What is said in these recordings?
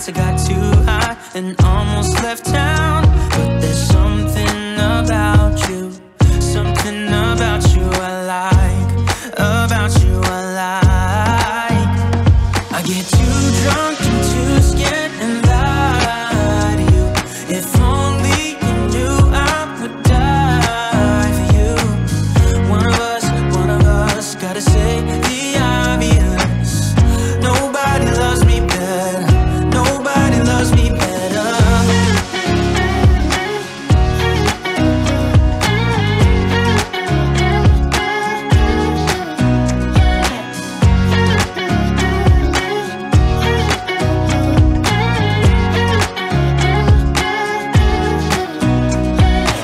nights I got too high and almost left town. But there's something about you, something about you I like, about you I like. I get too drunk and too scared and lie to you. If only you knew I would die for you. One of us gotta say the obvious. Nobody loves me better, nobody loves me better.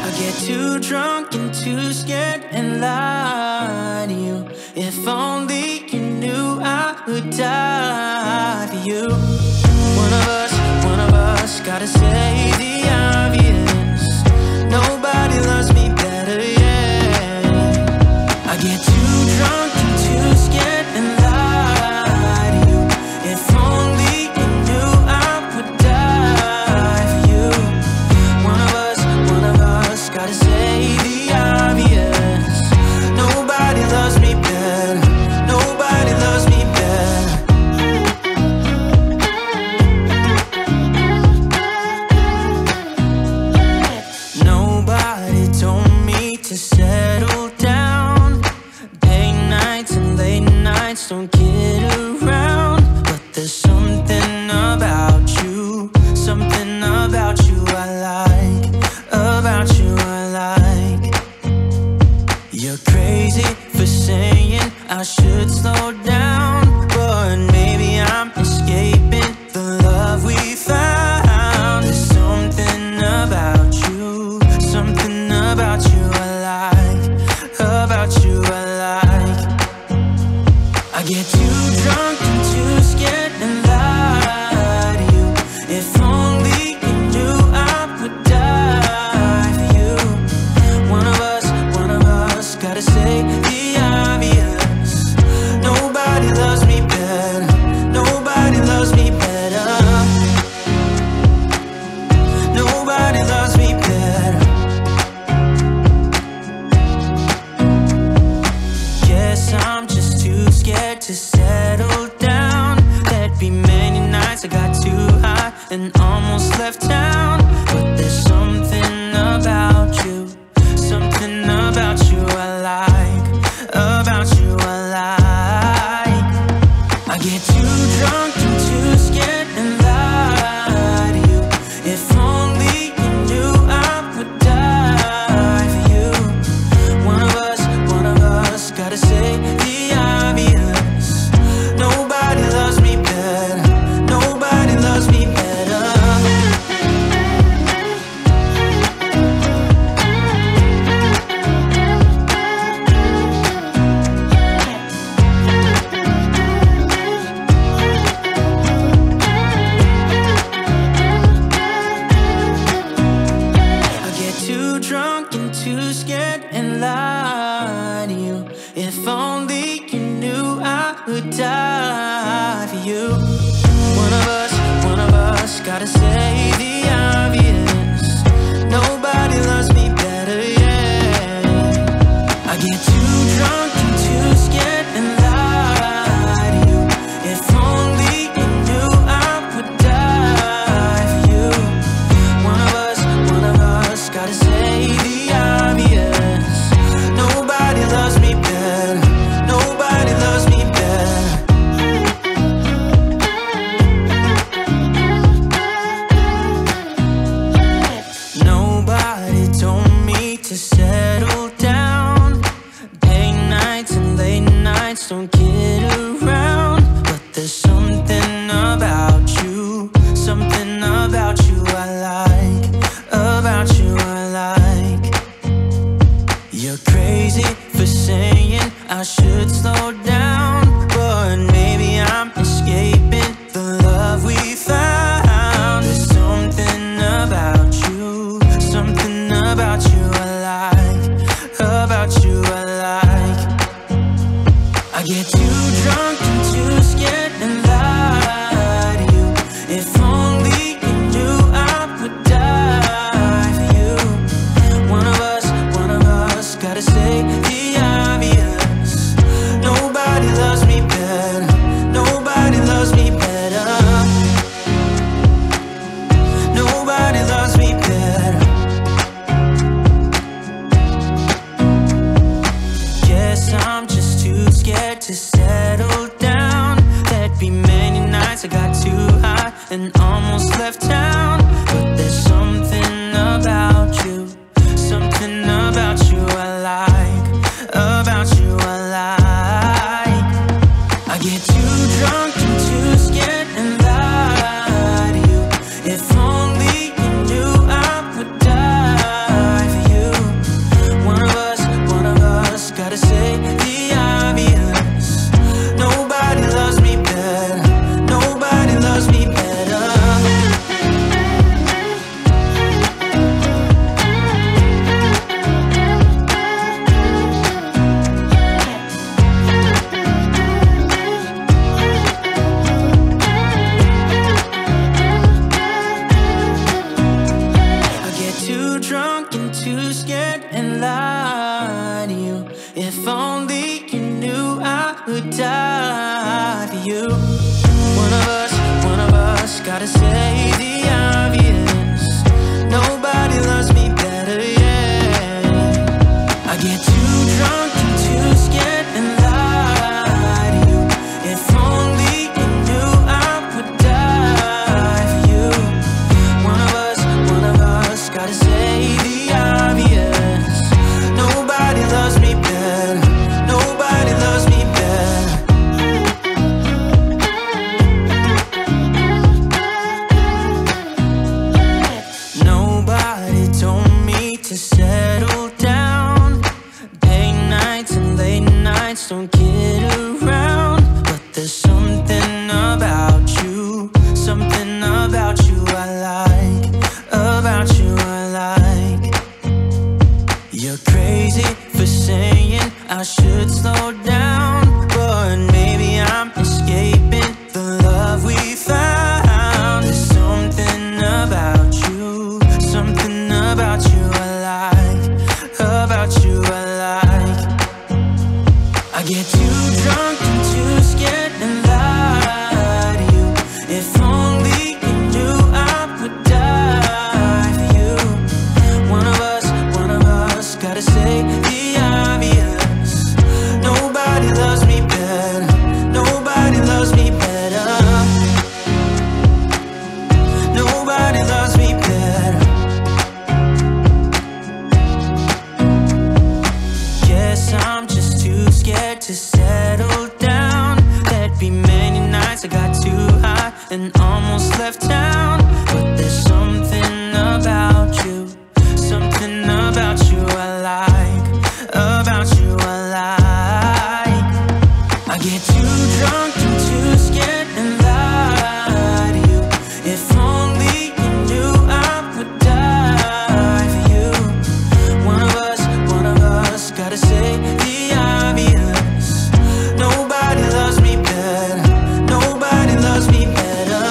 I get too drunk and too scared and lie to you. If only you knew I would die for you. One of us gotta say the obvious. Nobody loves me better, yeah. I get too drunk and too scared and lie to you. If only you knew I would die for you. One of us gotta say the obvious. Nobody loves me better, nobody loves me better. Nobody told me to settle down. Day nights and late nights don't get around. But there's something about you, something about you I like, about you I like. You're crazy for saying I should slow down, but maybe I'm escaping the love we found. There's something about you, something about you I like, about you I like. I get too drunk and too scared and lie to you. If only you knew I would die for you. One of us gotta say the obvious. Nobody loves me better, nobody loves me better. Nobody loves me better. Guess I'm just too scared to settle down. There'd be many nights I got too high and almost left town. But there's something about you, something about you I like, about you I like. I get too drunk and too scared and lie to you. If only you knew I would die for you. One of us gotta say the obvious. Nobody loves me better, nobody loves me better. I get too drunk and too scared and lie to you. If only you knew I would die for you. One of us gotta say the obvious. Nobody loves me better, yeah. I get too drunk and too scared and lie to you. If only you knew I would die for you. One of us gotta say the obvious. Nobody loves me better, nobody loves me better. Nobody told me to settle down. Day nights and late nights don't get around. But there's something about you, something about you I like, about you I like. You're crazy for saying I should slow down, but maybe I'm escaping the love we found. There's something about you, something about you I like, about you I like. I get too drunk and too scared and lie nights I got too high and almost left town. But there's something about you, something about you I like, about you I like. I get too drunk and too scared and lie to you. If only you knew I would die for you. One of us gotta say the obvious. Nobody loves me better, nobody loves me better. I get too drunk and too scared and lie to you. If only you knew I would die for you. One of us gotta say the obvious. Nobody loves me better, yeah. I get too drunk and too scared and lie to you. If only you knew I would die for you. One of us gotta say the obvious. Nobody loves me better, nobody loves me better. Nobody told me to settle down. Day nights and late nights don't get around. But there's something about you, something about you I like, about you I like. You're crazy for saying I should slow down, but maybe I'm escaping the love we found. There's something about you, something about you I like, about you I like. I get too drunk and too scared and lie to you. If only you knew I would die for you. One of us gotta say the obvious. Nobody loves me better, nobody loves me better. Nobody loves me better. Guess I'm just too scared to settle down. There'd be many nights I got too high and almost left town. But there's something about you, something about you I like, about you I like. I get too drunk and too scared and lie to you. If only you knew I would die for you. One of us gotta say the obvious. Nobody loves me better, nobody loves me better.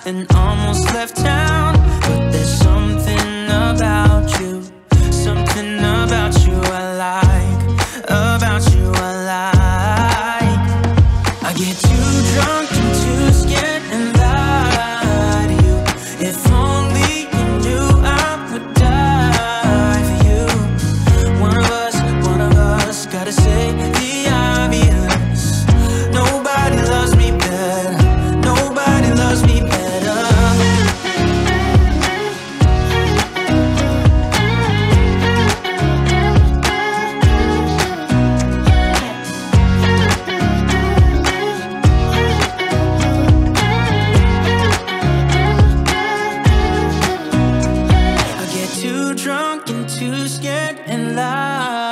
and almost left town. But there's something about you, something about you I like, about you I like. I get too drunk and too scared and lie to you. If only you knew I would die for you. One of us gotta say the obvious. Nobody loves me better, nobody loves me better. I get too drunk and too scared and lie